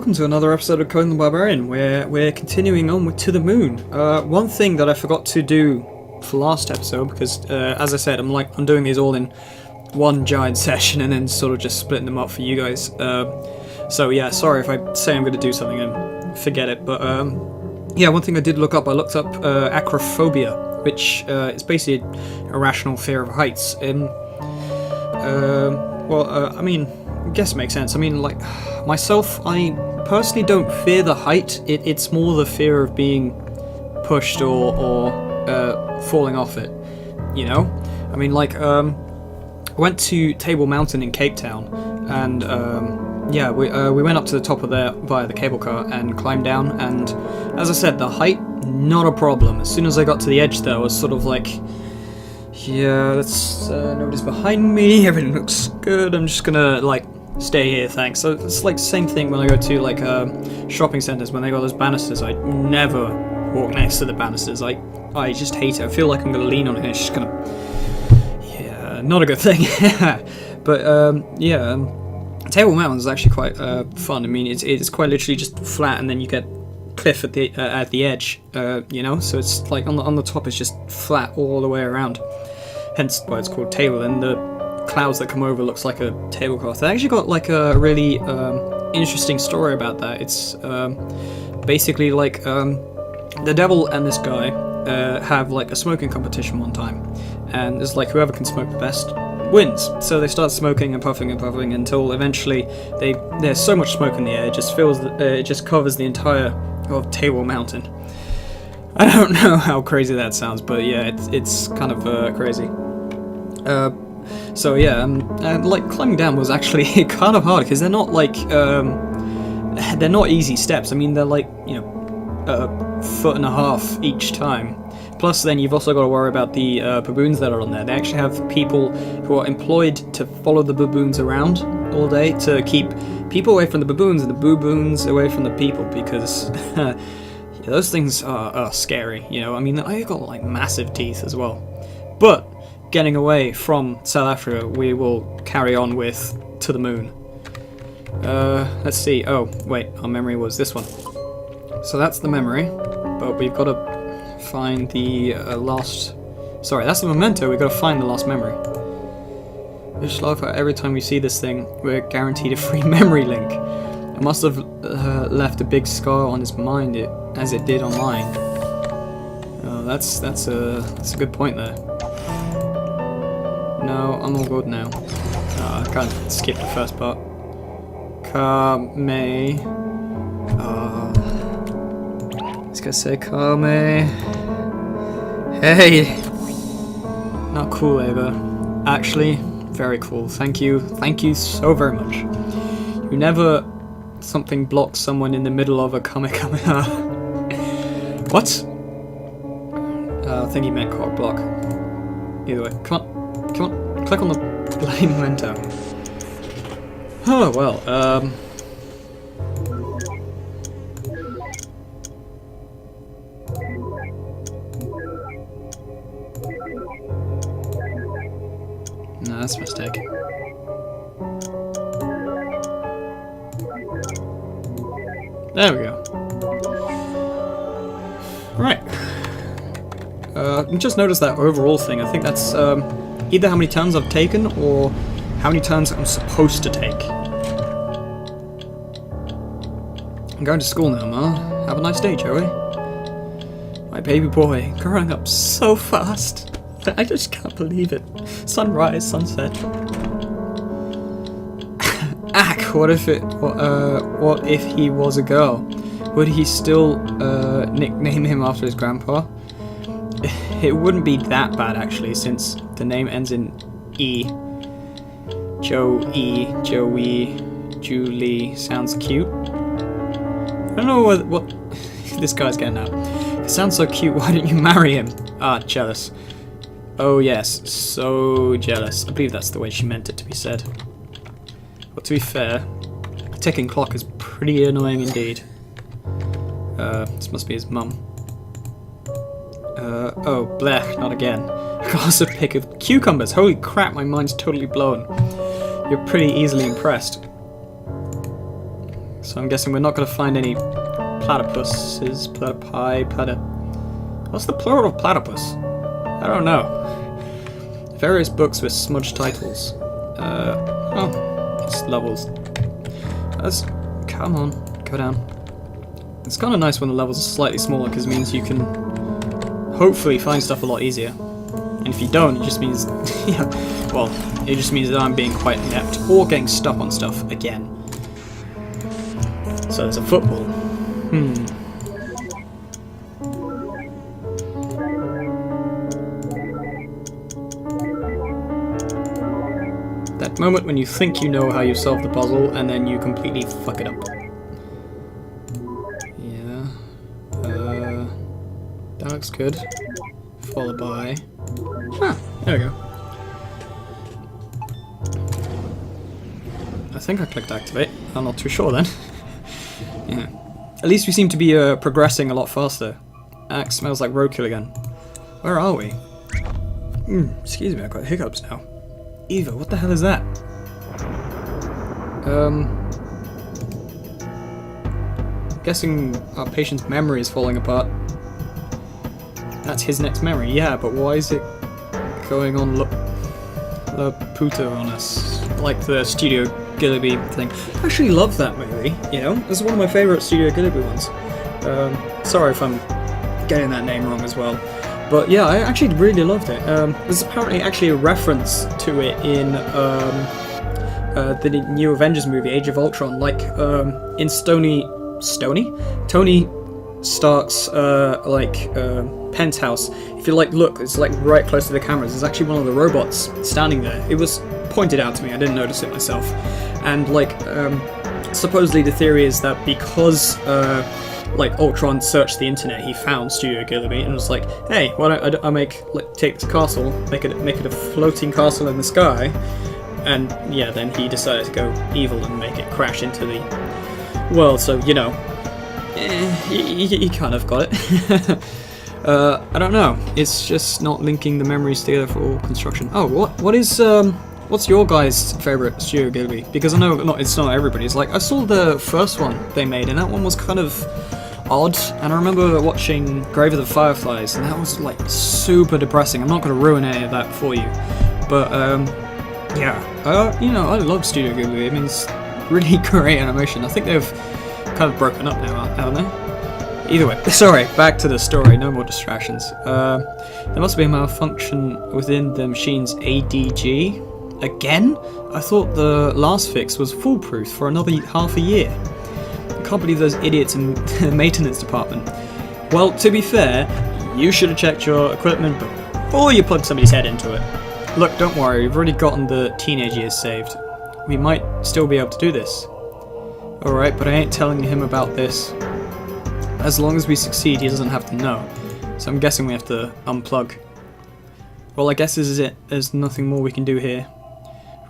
welcome to another episode of Coding the Barbarian, where we're continuing on with To the Moon. One thing that I forgot to do for last episode, because as I said, I'm doing these all in one giant session and then sort of just splitting them up for you guys. So yeah, sorry if I say I'm going to do something and forget it, but yeah, one thing I did look up, I looked up acrophobia, which is basically irrational fear of heights. I mean, I guess it makes sense. I mean, like, myself, I personally don't fear the height. It's more the fear of being pushed or falling off it, you know? I mean, like, I went to Table Mountain in Cape Town, and yeah, we went up to the top of there via the cable car and climbed down, and as I said, the height, not a problem. As soon as I got to the edge there, I was sort of like, yeah, that's nobody's behind me, everything looks good, I'm just gonna, like, stay here, thanks. So it's like the same thing when I go to, like, shopping centres, when they got those banisters. I never walk next to the banisters. I just hate it. I feel like I'm gonna lean on it and it's just gonna, yeah, not a good thing. But yeah, Table Mountain is actually quite fun. I mean, it's quite literally just flat, and then you get cliff at the edge, you know, so it's like on the top it's just flat all the way around, hence why it's called table, and the clouds that come over looks like a tablecloth. They actually got like a really interesting story about that. It's basically like the devil and this guy have like a smoking competition one time, and it's like whoever can smoke the best wins. So they start smoking and puffing until eventually there's so much smoke in the air, it just covers the entire of Table Mountain. I don't know how crazy that sounds, but yeah, it's kind of crazy. So yeah, and like climbing down was actually kind of hard, because they're not like they're not easy steps. I mean, they're like, you know, a foot and a half each time. Plus, then you've also got to worry about the baboons that are on there. They actually have people who are employed to follow the baboons around all day to keep people away from the baboons and the baboons away from the people, because yeah, those things are scary, you know. I mean, I got like massive teeth as well. But getting away from South Africa, we will carry on with To the Moon. Let's see. Oh, wait, our memory was this one. So that's the memory, but we've got to find the last... Sorry, that's the memento. We've got to find the last memory. I just love how every time we see this thing, we're guaranteed a free memory link. It must have left a big scar on his mind, as it did on mine. That's a good point there. No, I'm all good now. I can't skip the first part. Kame. Let's go say Kame. Hey! Not cool, Ava. Actually, very cool. Thank you so very much. You never something blocks someone in the middle of a Kamehameha. What? I think he meant cock block. Either way, come on, click on the bloody memento. Oh well, no, that's a mistake. There we go. Right. Just notice that overall thing. I think that's either how many turns I've taken or how many turns I'm supposed to take. I'm going to school now, Ma. Have a nice day, Joey. My baby boy, growing up so fast. I just can't believe it. Sunrise, sunset. Ack, what if he was a girl? Would he still nickname him after his grandpa? It wouldn't be that bad, actually, since the name ends in E. Joey, Julie, sounds cute. I don't know what this guy's getting at. It sounds so cute, why don't you marry him? Ah, jealous. Oh yes, so jealous. I believe that's the way she meant it to be said. But to be fair, a ticking clock is pretty annoying indeed. This must be his mum. Oh, blech, not again. I got us a pick of cucumbers. Holy crap, my mind's totally blown. You're pretty easily impressed. So I'm guessing we're not going to find any platypuses. What's the plural of platypus? I don't know. Various books with smudged titles. It's levels. Come on, go down. It's kind of nice when the levels are slightly smaller because it means you can hopefully find stuff a lot easier. And if you don't, it just means, yeah, well, it just means that I'm being quite inept or getting stuck on stuff again. So there's a football. That moment when you think you know how you solve the puzzle and then you completely fuck it up. Yeah. That looks good. Followed by... there we go. I think I clicked activate. I'm not too sure then. Yeah. At least we seem to be progressing a lot faster. Axe smells like roadkill again. Where are we? Excuse me, I've got hiccups now. Eva, what the hell is that? Guessing our patient's memory is falling apart. That's his next memory, yeah, but why is it going on La Puta on us? Like the Studio Ghibli thing. I actually love that movie, you know? This is one of my favourite Studio Ghibli ones. Sorry if I'm getting that name wrong as well. But yeah, I actually really loved it. There's apparently actually a reference to it in the new Avengers movie, Age of Ultron, like in Tony Stark's penthouse. If you look, it's like right close to the cameras. There's actually one of the robots standing there. It was pointed out to me. I didn't notice it myself. And supposedly the theory is that because Ultron searched the internet, he found Studio Ghibli and was like, hey, why don't I take this castle, make it a floating castle in the sky, and yeah, then he decided to go evil and make it crash into the world. So you know, he kind of got it. I don't know. It's just not linking the memories together for all construction. Oh, what's your guys' favourite Studio Ghibli? Because I know it's not everybody's. Like I saw the first one they made, and that one was kind of odd, and I remember watching Grave of the Fireflies, and that was super depressing. I'm not going to ruin any of that for you, but yeah, I love Studio Ghibli. I mean, it's really great animation. I think they've kind of broken up now, haven't they? Either way, sorry, back to the story, no more distractions. There must be a malfunction within the machine's ADG. Again? I thought the last fix was foolproof for another half a year. I can't believe those idiots in the maintenance department. Well, to be fair, you should have checked your equipment before you plugged somebody's head into it. Look, don't worry, we've already gotten the teenage years saved. We might still be able to do this. Alright, but I ain't telling him about this. As long as we succeed, he doesn't have to know. So I'm guessing we have to unplug. Well, I guess this is it. There's nothing more we can do here.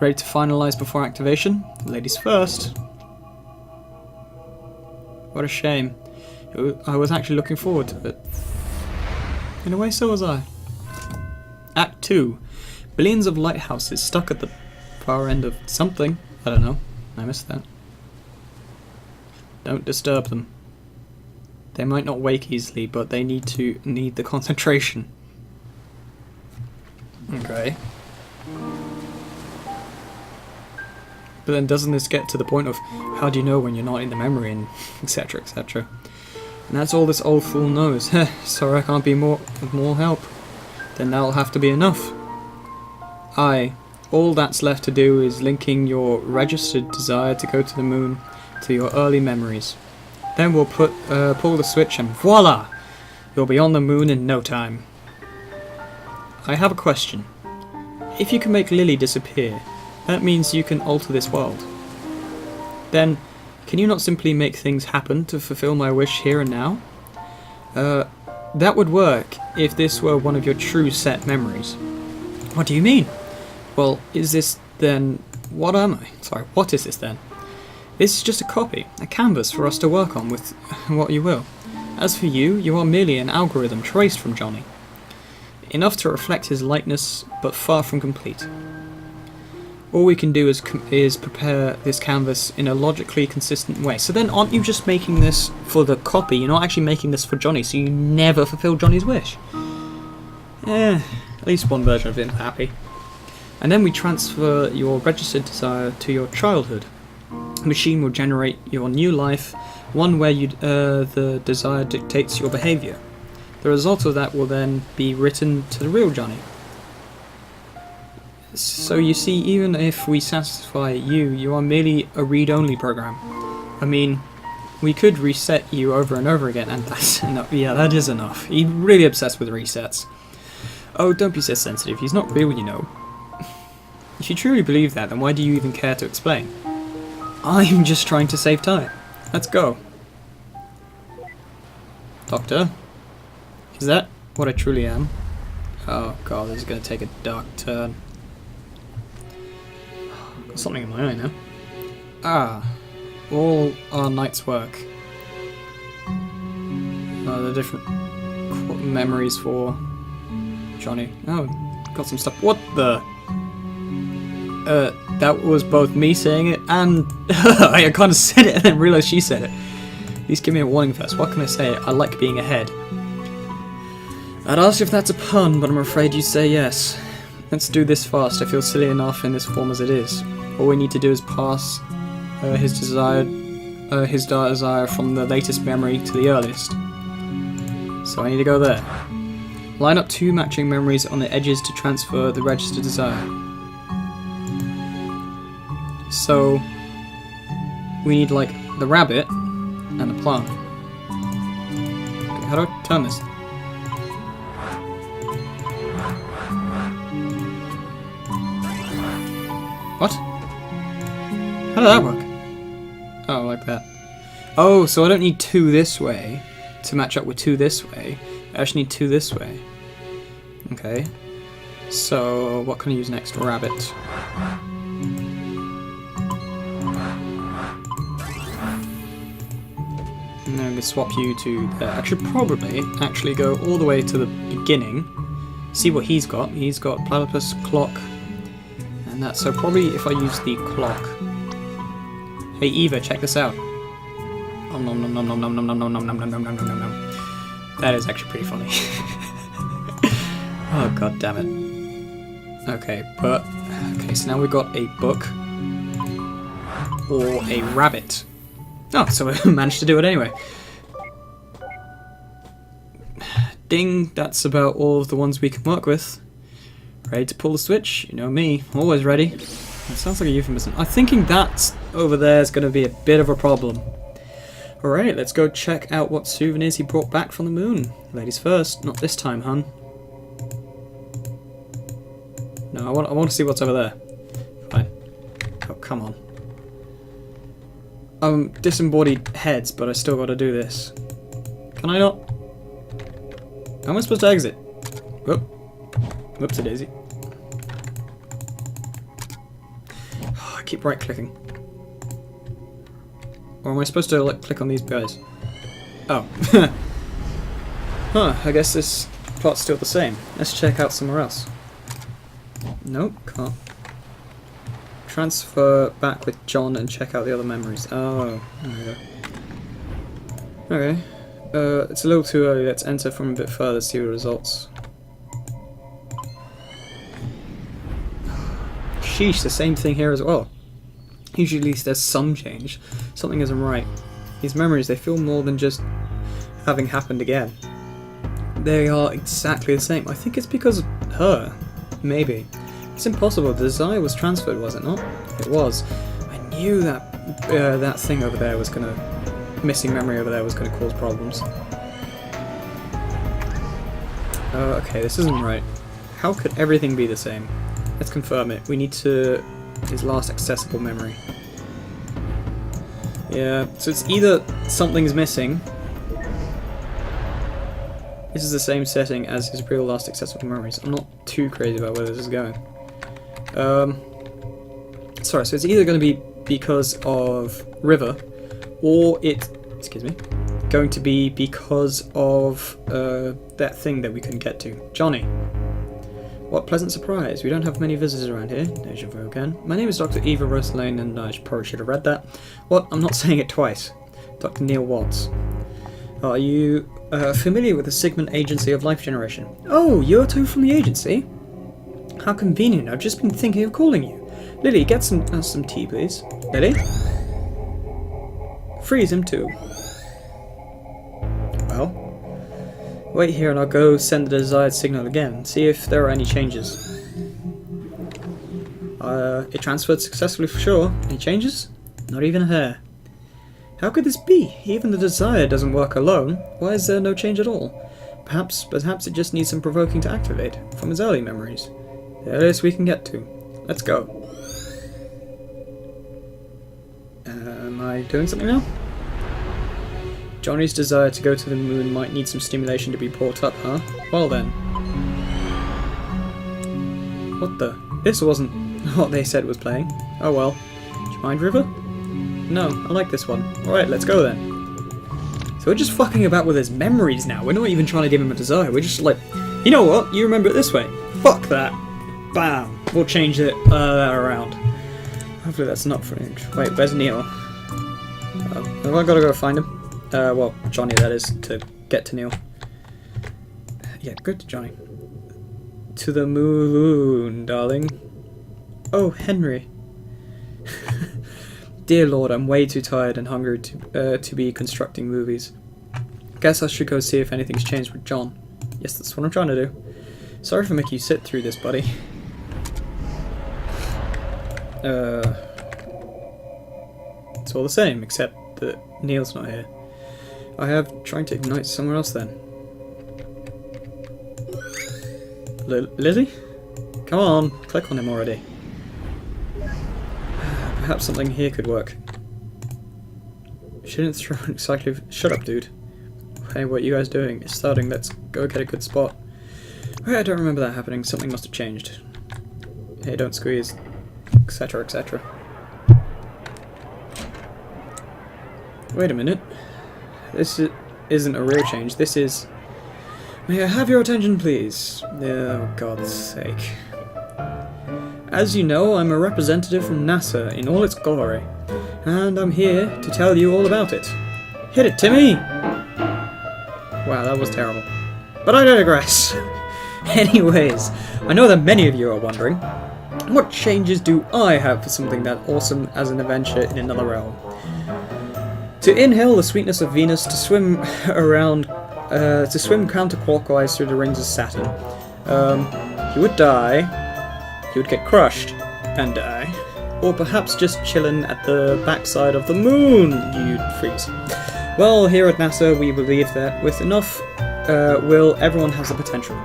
Ready to finalize before activation? Ladies first. What a shame. I was actually looking forward to it. In a way, so was I. Act 2. Billions of lighthouses stuck at the far end of something. I don't know. I missed that. Don't disturb them. They might not wake easily, but they need the concentration. Okay. But then doesn't this get to the point of how do you know when you're not in the memory and etc, etc. And that's all this old fool knows. Sorry I can't be of more help. Then that'll have to be enough. All that's left to do is linking your registered desire to go to the moon to your early memories. Then we'll pull the switch and voila! You'll be on the moon in no time. I have a question. If you can make Lily disappear, that means you can alter this world. Then, can you not simply make things happen to fulfill my wish here and now? That would work if this were one of your true set memories. What do you mean? Well, is this then... What am I? Sorry, what is this then? This is just a copy, a canvas for us to work on with what you will. As for you, you are merely an algorithm traced from Johnny. Enough to reflect his likeness, but far from complete. all we can do is prepare this canvas in a logically consistent way. So then aren't you just making this for the copy? You're not actually making this for Johnny, so you never fulfill Johnny's wish. At least one version of him happy. And then we transfer your registered desire to your childhood. The machine will generate your new life, one where the desire dictates your behaviour. The result of that will then be written to the real Johnny. So you see, even if we satisfy you, you are merely a read-only program. I mean, we could reset you over and over again, and that's enough. Yeah, that is enough. He's really obsessed with resets. Oh, don't be so sensitive. He's not real, you know. If you truly believe that, then why do you even care to explain? I'm just trying to save time. Let's go. Doctor? Is that what I truly am? Oh god, this is going to take a dark turn. Got something in my eye now. Ah, all our night's work. The different memories for Johnny. Oh, got some stuff. What the? That was both me saying it and I kind of said it and then realised she said it. Please give me a warning first. What can I say? I like being ahead. I'd ask if that's a pun, but I'm afraid you'd say yes. Let's do this fast. I feel silly enough in this form as it is. All we need to do is pass his desire from the latest memory to the earliest. So I need to go there. Line up 2 matching memories on the edges to transfer the registered desire. So we need like the rabbit and the plant. Okay, how do I turn this? What? How did that work? Oh, like that. Oh, so I don't need 2 this way to match up with 2 this way. I actually need 2 this way. Okay. So, what can I use next? Rabbit. And then I'm going to swap you to there. I should probably actually go all the way to the beginning. See what he's got. He's got platypus, clock, and that. So probably if I use the clock. Hey Eva, check this out. Nom nom nom nom nom nom nom nom nom nom nom nom nom nom nom nom. That is actually pretty funny. Oh god damn it. Okay, so now we've got a book or a rabbit. Oh, so I managed to do it anyway. Ding, that's about all of the ones we can work with. Ready to pull the switch? You know me, always ready. That sounds like a euphemism. I'm thinking that over there is going to be a bit of a problem. Alright, let's go check out what souvenirs he brought back from the moon. Ladies first, not this time, hun. No, I want to see what's over there. Fine. Oh, come on. Disembodied heads, but I still got to do this. Can I not? How am I supposed to exit? Whoop. Whoopsie-daisy. Oh, I keep right-clicking. Or am I supposed to like click on these guys? Oh. Huh, I guess this plot's still the same. Let's check out somewhere else. Nope, can't. Transfer back with John and check out the other memories. Oh, there we go. Okay. It's a little too early. Let's enter from a bit further, see the results. Sheesh, the same thing here as well. Usually at least there's some change. Something isn't right. These memories, they feel more than just having happened again. They are exactly the same. I think it's because of her. Maybe. It's impossible. The desire was transferred, was it not? It was. I knew that that thing over there was gonna... missing memory over there was gonna cause problems. Okay, this isn't right. How could everything be the same? Let's confirm it. We need to... his last accessible memory. Yeah, so it's either something's missing. This is the same setting as his real last accessible memories. I'm not too crazy about where this is going. Sorry, so it's either going to be because of River, or it's, excuse me, going to be because of that thing that we couldn't get to. Johnny. what pleasant surprise. We don't have many visitors around here. Deja vu again. My name is Dr. Eva Roselane, and I probably should have read that. What? I'm not saying it twice. Dr. Neil Watts. Are you familiar with the Sigmund Agency of Life Generation? Oh, you're two from the agency? How convenient. I've just been thinking of calling you. Lily, get some tea, please. Lily? Freeze him too. Well, wait here and I'll go send the desired signal again. See if there are any changes. It transferred successfully for sure. Any changes? Not even a hair. How could this be? Even the desire doesn't work alone. Why is there no change at all? Perhaps it just needs some provoking to activate from his early memories. The earliest we can get to. Let's go. Am I doing something now? Johnny's desire to go to the moon might need some stimulation to be brought up, huh? Well then. What the? This wasn't what they said was playing. Oh well. Do you mind, River? No, I like this one. Alright, let's go then. So we're just fucking about with his memories now. We're not even trying to give him a desire. We're just like, you know what? You remember it this way. Fuck that. Bam. We'll change it around. Hopefully that's not for him. Wait, where's Neil? Have I gotta go find him? Well, Johnny that is, to get to Neil. Yeah, go to Johnny. To the moon, darling. Oh, Henry. Dear Lord, I'm way too tired and hungry to be constructing movies. Guess I should go see if anything's changed with John. Yes, that's what I'm trying to do. Sorry for making you sit through this, buddy. It's all the same, except that Neil's not here. I have trying to ignite somewhere else then. Lily? Come on, click on him already. Perhaps something here could work. Shouldn't throw an exactly. Shut up, dude. Hey, what are you guys doing? It's starting. Let's go get a good spot. Wait, I don't remember that happening. Something must have changed. Hey, don't squeeze. Etc. etc. Wait a minute. This isn't a real change. This is. May I have your attention, please? Oh, God's sake. As you know, I'm a representative from NASA in all its glory, and I'm here to tell you all about it. Hit it, Timmy! Wow, that was terrible. But I digress. Anyways, I know that many of you are wondering, what changes do I have for something that awesome as an adventure in another realm? To inhale the sweetness of Venus, to swim around, to swim counterclockwise through the rings of Saturn. You would die. You would get crushed and die. Or perhaps just chillin' at the backside of the moon, you'd freeze. Well, here at NASA we believe that with enough will, everyone has the potential.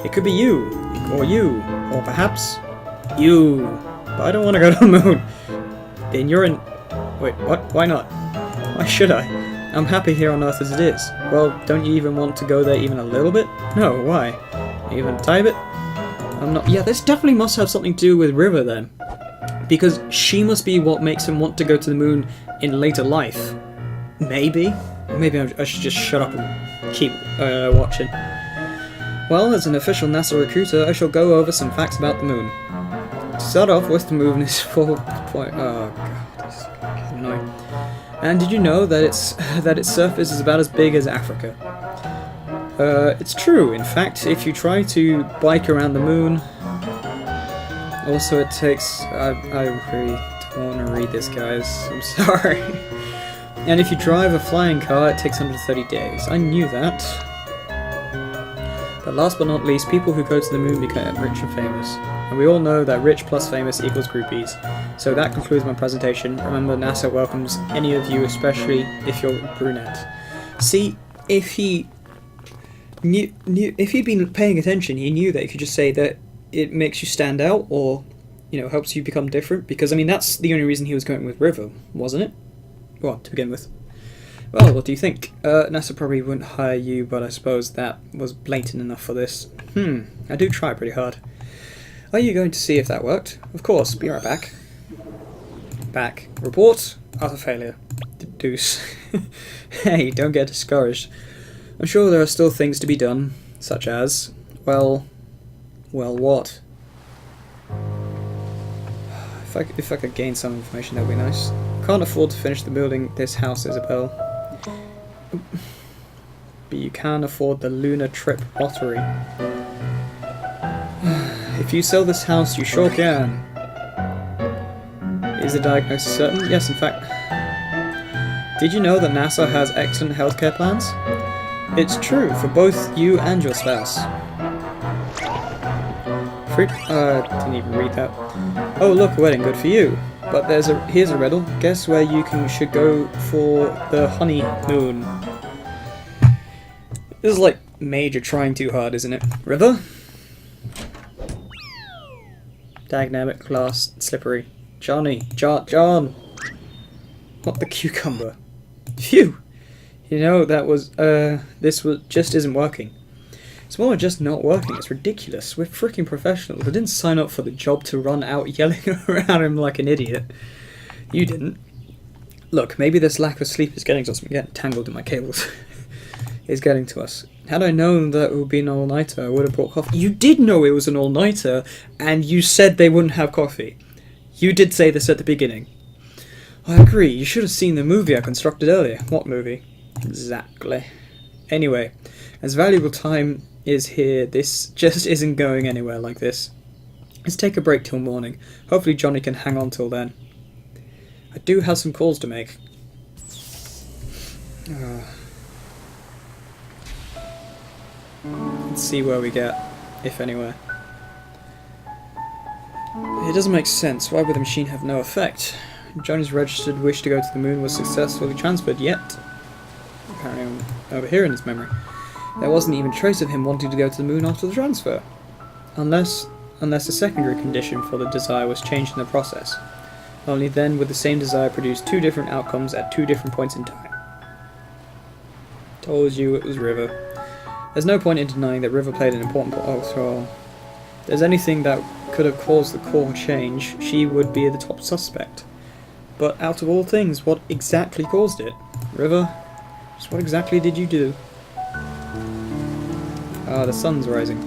It could be you, or perhaps you. But I don't want to go to the moon. Then you're in... Wait, what? Why not? Why should I? I'm happy here on Earth as it is. Well, don't you even want to go there even a little bit? No, why? Even a tiny bit? I'm not... Yeah, this definitely must have something to do with River then. Because she must be what makes him want to go to the moon in later life. Maybe? Maybe I should just shut up and keep watching. Well, as an official NASA recruiter, I shall go over some facts about the moon. To start off with, the moon is 4. Oh god, this is getting annoying. And did you know that its surface is about as big as Africa? It's true. In fact, if you try to bike around the moon, also it takes. I really don't want to read this, guys. I'm sorry. And if you drive a flying car, it takes 130 days. I knew that. But last but not least, people who go to the moon become rich and famous. And we all know that rich plus famous equals groupies. So that concludes my presentation. Remember, NASA welcomes any of you, especially if you're brunette. See, if he if he'd been paying attention, he knew that he could just say that it makes you stand out, or, you know, helps you become different. Because, I mean, that's the only reason he was going with River, wasn't it? Well, to begin with. Well, what do you think? NASA probably wouldn't hire you, but I suppose that was blatant enough for this. I do try pretty hard. Are you going to see if that worked? Of course, be right back. Back. Report. Utter failure. Deuce. Hey, don't get discouraged. I'm sure there are still things to be done, such as, well, Well, what? If I could gain some information, that would be nice. Can't afford to finish the building this house, Isabel. But you can afford the lunar trip lottery. If you sell this house, you sure can. Is the diagnosis certain? Yes, in fact. Did you know that NASA has excellent healthcare plans? It's true for both you and your spouse. Didn't even read that. Oh, look, a wedding, good for you. But here's a riddle. Guess where you should go for the honeymoon. This is like Major trying too hard, isn't it? River? Dynamic, glass, slippery. John! Not the cucumber. Phew! You know, this just isn't working. It's more than just not working, it's ridiculous. We're freaking professionals. I didn't sign up for the job to run out yelling around him like an idiot. You didn't. Look, maybe this lack of sleep is getting to us. I'm getting tangled in my cables. It's getting to us. Had I known that it would be an all-nighter, I would have brought coffee. You did know it was an all-nighter, and you said they wouldn't have coffee. You did say this at the beginning. I agree, you should have seen the movie I constructed earlier. What movie? Exactly. Anyway, as valuable time is here, this just isn't going anywhere like this. Let's take a break till morning. Hopefully Johnny can hang on till then. I do have some calls to make. Let's see where we get, if anywhere. It doesn't make sense. Why would the machine have no effect? Johnny's registered wish to go to the moon was successfully transferred, yet apparently I'm overhearing his memory. There wasn't even a trace of him wanting to go to the moon after the transfer. Unless a secondary condition for the desire was changed in the process. Only then would the same desire produce two different outcomes at two different points in time. Told you it was River. There's no point in denying that River played an important part. Oh, so if there's anything that could have caused the core change, she would be the top suspect. But out of all things, what exactly caused it? River, just what exactly did you do? Ah, the sun's rising.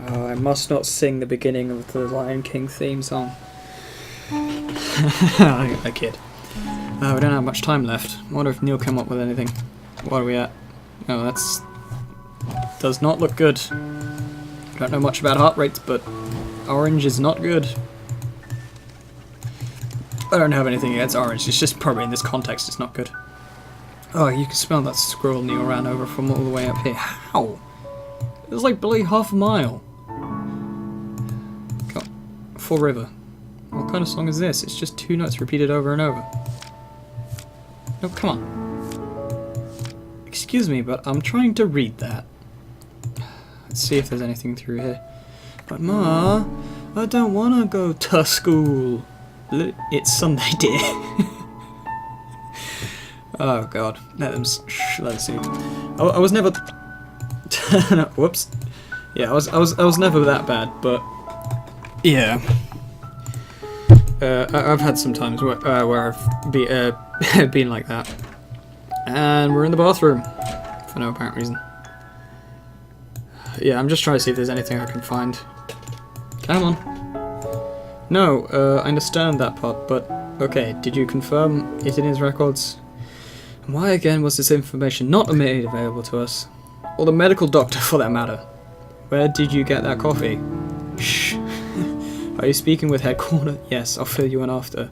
Oh, I must not sing the beginning of the Lion King theme song. I kid. We don't have much time left. I wonder if Neil came up with anything. What are we at? Oh, that's... does not look good. Don't know much about heart rates, but orange is not good. I don't have anything against orange, it's just probably in this context it's not good. Oh, you can smell that squirrel Neil ran over from all the way up here. How? It was like barely half a mile. God. Full River. What kind of song is this? It's just two notes repeated over and over. No, come on. Excuse me, but I'm trying to read that. Let's see if there's anything through here. But Ma, I don't want to go to school. It's Sunday, dear. Oh God, let's see. I was never. Whoops. Yeah, I was never that bad, but yeah. I've had some times where I've been like that. And we're in the bathroom for no apparent reason. Yeah, I'm just trying to see if there's anything I can find. Come on. No, I understand that part, but okay, did you confirm it in his records? And why again was this information not made available to us? Or the medical doctor for that matter? Where did you get that coffee? Shh. Are you speaking with headquarters? Yes, I'll fill you in after.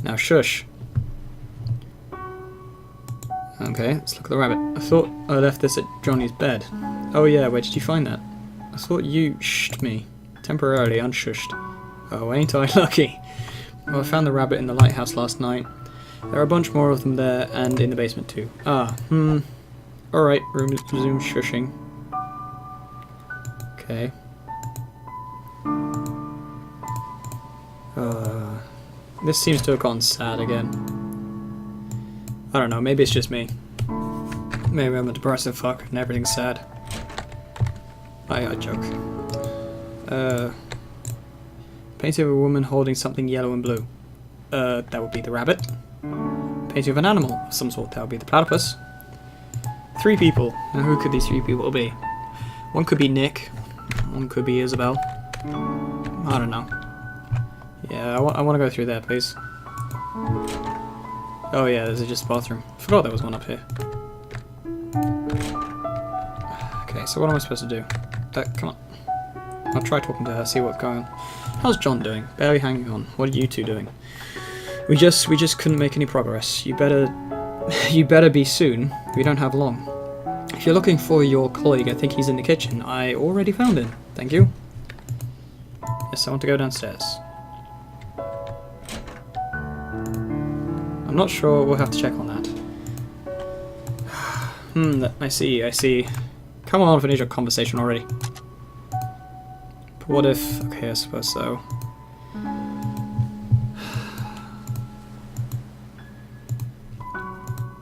Now shush. Okay, let's look at the rabbit. I thought I left this at Johnny's bed. Oh yeah, where did you find that? I thought you shushed me. Temporarily unshushed. Oh, ain't I lucky? Well, I found the rabbit in the lighthouse last night. There are a bunch more of them there, and in the basement too. Alright, resume shushing. Okay. This seems to have gone sad again. I don't know, maybe it's just me. Maybe I'm a depressive fuck and everything's sad. I joke. Painting of a woman holding something yellow and blue. That would be the rabbit. Painting of an animal of some sort, that would be the platypus. 3 people. Now who could these 3 people be? One could be Nick. One could be Isabel. I don't know. Yeah, I want to go through there, please. Oh yeah, this is just a bathroom. Forgot there was one up here. Okay, so what am I supposed to do? Come on. I'll try talking to her, see what's going on. How's John doing? Barely hanging on. What are you two doing? We just couldn't make any progress. You better be soon. We don't have long. If you're looking for your colleague, I think he's in the kitchen. I already found him. Thank you. Yes, I want to go downstairs. I'm not sure. We'll have to check on that. I see. Come on, finish your conversation already. But what if... Okay, I suppose so.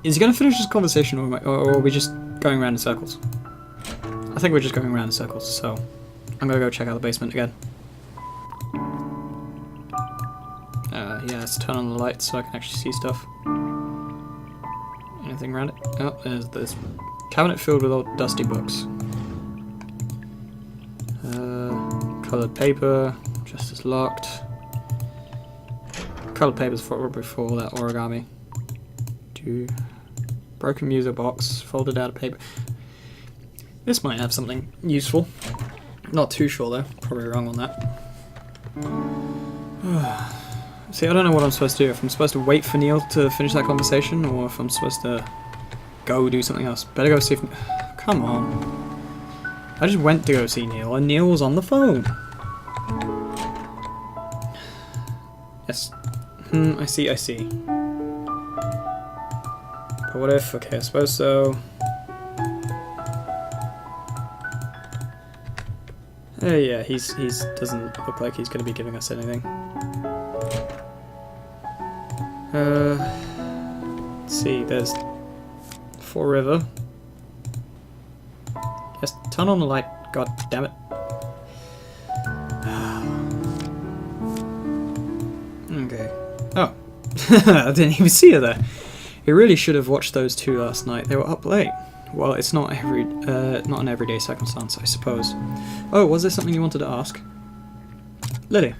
Is he going to finish this conversation, or are we just going around in circles? I think we're just going around in circles, so I'm going to go check out the basement again. Yeah, let's turn on the lights so I can actually see stuff. Anything around it? Oh, there's this cabinet filled with old dusty books. Coloured paper, just as locked. Coloured paper's probably for that origami. Broken music box, folded out of paper. This might have something useful. Not too sure though, probably wrong on that. See, I don't know what I'm supposed to do. If I'm supposed to wait for Neil to finish that conversation, or if I'm supposed to go do something else. Better go see if... Come on. I just went to go see Neil, and Neil was on the phone. Yes. I see. But what if... Okay, I suppose so. Yeah, he's doesn't look like he's going to be giving us anything. Let's see, there's Fall River. Yes, turn on the light, god damn it. Okay. Oh. I didn't even see her there. We really should have watched those two last night. They were up late. Well, it's not an everyday circumstance, I suppose. Oh, was there something you wanted to ask? Lily.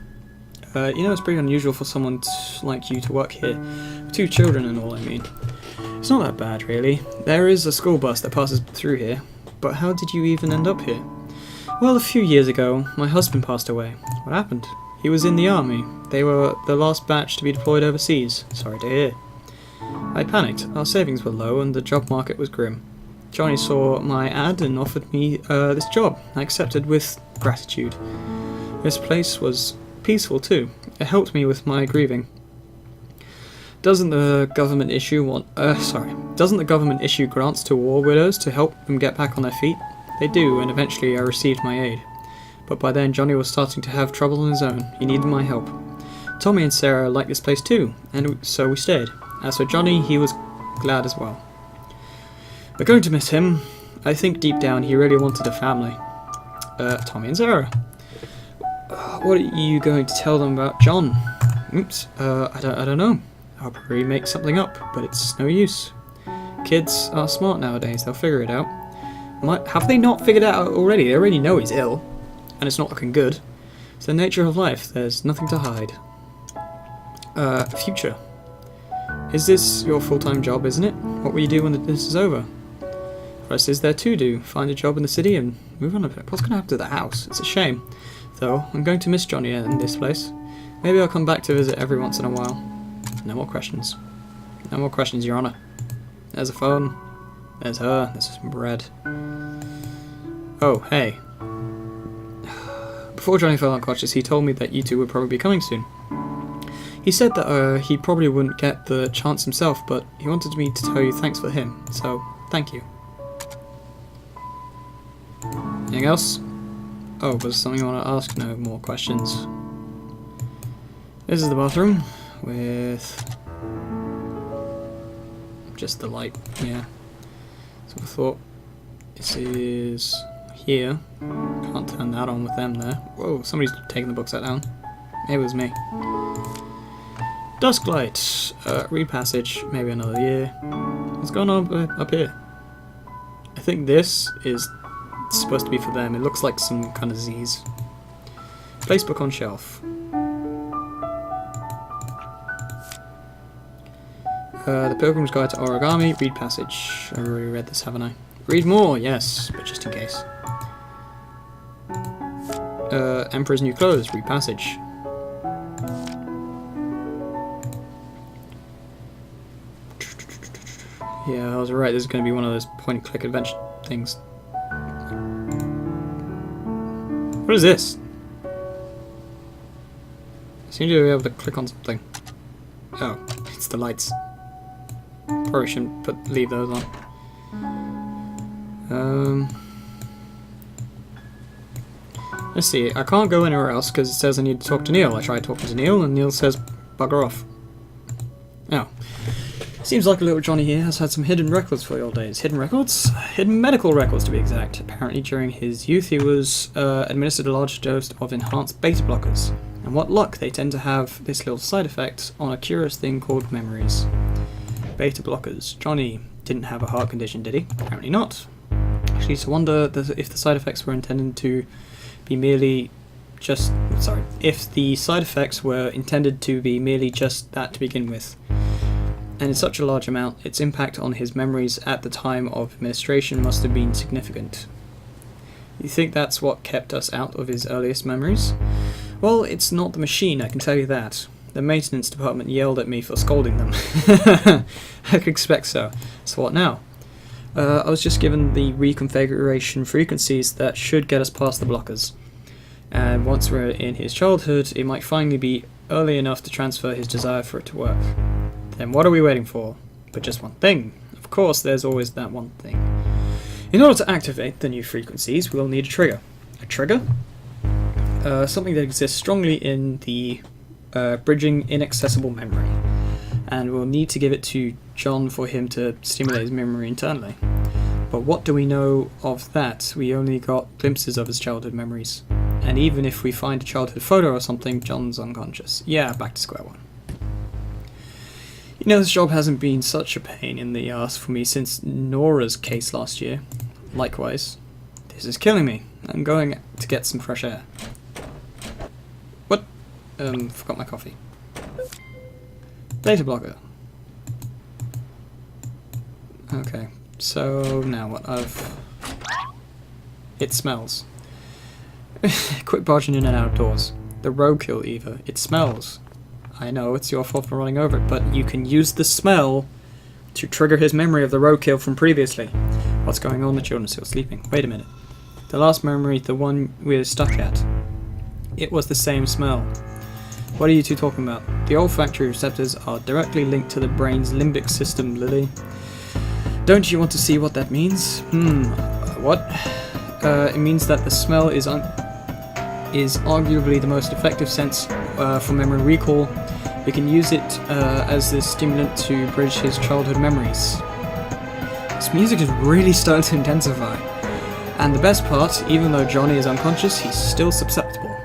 You know, it's pretty unusual for someone like you to work here. 2 children and all, I mean. It's not that bad, really. There is a school bus that passes through here. But how did you even end up here? Well, a few years ago, my husband passed away. What happened? He was in the army. They were the last batch to be deployed overseas. Sorry to hear. I panicked. Our savings were low and the job market was grim. Johnny saw my ad and offered me this job. I accepted with gratitude. This place was peaceful too. It helped me with my grieving. Doesn't the government issue grants to war widows to help them get back on their feet? They do, and eventually I received my aid. But by then Johnny was starting to have trouble on his own. He needed my help. Tommy and Sarah liked this place too, and so we stayed. As for Johnny, he was glad as well. We're going to miss him. I think deep down he really wanted a family. Tommy and Sarah. What are you going to tell them about John? Oops, I don't know. I'll probably make something up, but it's no use. Kids are smart nowadays, they'll figure it out. Have they not figured it out already? They already know he's ill, and it's not looking good. It's the nature of life, there's nothing to hide. Future. Is this your full-time job, isn't it? What will you do when this is over? The rest is there to do. Find a job in the city and move on a bit. What's going to happen to the house? It's a shame. Though, I'm going to miss Johnny in this place. Maybe I'll come back to visit every once in a while. No more questions. No more questions, Your Honor. There's a phone. There's her. There's some bread. Oh, hey. Before Johnny fell unconscious, he told me that you two would probably be coming soon. He said that he probably wouldn't get the chance himself, but he wanted me to tell you thanks for him, so thank you. Anything else? Oh, was there something you want to ask? No more questions. This is the bathroom with just the light, yeah. So I thought this is here. Can't turn that on with them there. Whoa, somebody's taking the book set down. Maybe it was me. Dusk light, read passage, maybe another year. What's going on up here? I think this is It's supposed to be for them. It looks like some kind of Z's. Place book on shelf. The Pilgrim's Guide to Origami. Read passage. I already read this, haven't I? Read more, yes, but just in case. Emperor's New Clothes. Read passage. Yeah, I was right. This is going to be one of those point-and-click adventure things. What is this? I seem to be able to click on something. Oh, it's the lights. Probably shouldn't leave those on. Let's see. I can't go anywhere else because it says I need to talk to Neil. I tried talking to Neil, and Neil says bugger off. Oh. Seems like a little Johnny here has had some hidden records for the old days. Hidden records? Hidden medical records, to be exact. Apparently during his youth he was administered a large dose of enhanced beta blockers. And what luck, they tend to have this little side effect on a curious thing called memories. Beta blockers. Johnny didn't have a heart condition, did he? Apparently not. Actually, to wonder if the side effects were intended to be merely just... Sorry. If the side effects were intended to be merely just that to begin with. And in such a large amount, its impact on his memories at the time of administration must have been significant. You think that's what kept us out of his earliest memories? Well, it's not the machine, I can tell you that. The maintenance department yelled at me for scolding them. I could expect so. So what now? I was just given the reconfiguration frequencies that should get us past the blockers. And once we're in his childhood, it might finally be early enough to transfer his desire for it to work. Then what are we waiting for? But just one thing. Of course, there's always that one thing. In order to activate the new frequencies, we'll need a trigger. A trigger? Something that exists strongly in the bridging inaccessible memory. And we'll need to give it to John for him to stimulate his memory internally. But what do we know of that? We only got glimpses of his childhood memories. And even if we find a childhood photo or something, John's unconscious. Yeah, back to square one. You know, this job hasn't been such a pain in the ass for me since Nora's case last year. Likewise. This is killing me. I'm going to get some fresh air. What? Forgot my coffee. Data blocker. Okay, so now what? It smells. Quit barging in and out of doors. The roadkill, Eva. It smells. I know, it's your fault for running over it, but you can use the smell to trigger his memory of the roadkill from previously. What's going on? The children are still sleeping. Wait a minute. The last memory, the one we're stuck at. It was the same smell. What are you two talking about? The olfactory receptors are directly linked to the brain's limbic system, Lily. Don't you want to see what that means? What? It means that the smell is arguably the most effective sense for memory recall. We can use it as the stimulant to bridge his childhood memories. This music is really starting to intensify. And the best part, even though Johnny is unconscious, he's still susceptible.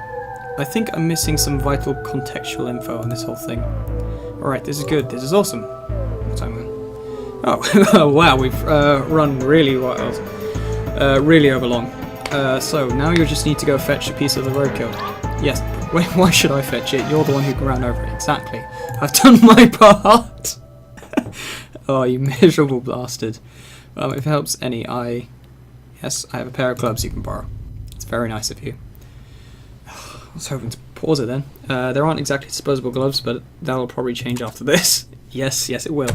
I think I'm missing some vital contextual info on this whole thing. Alright, this is good. This is awesome. What time are we? Oh, wow, we've run really wild. Really overlong. So, now you just need to go fetch a piece of the roadkill. Yes, but why should I fetch it? You're the one who ran over it. Exactly. I've done my part! Oh, you miserable bastard. If it helps any, yes, I have a pair of gloves you can borrow. It's very nice of you. I was hoping to pause it then. There aren't exactly disposable gloves, but that'll probably change after this. Yes, it will.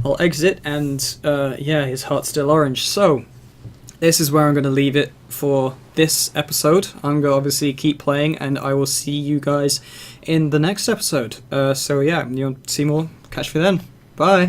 I'll exit, and yeah, his heart's still orange. So, this is where I'm going to leave it for this episode. I'm going to obviously keep playing, and I will see you guys in the next episode. So yeah, you want to see more? Catch me then. Bye!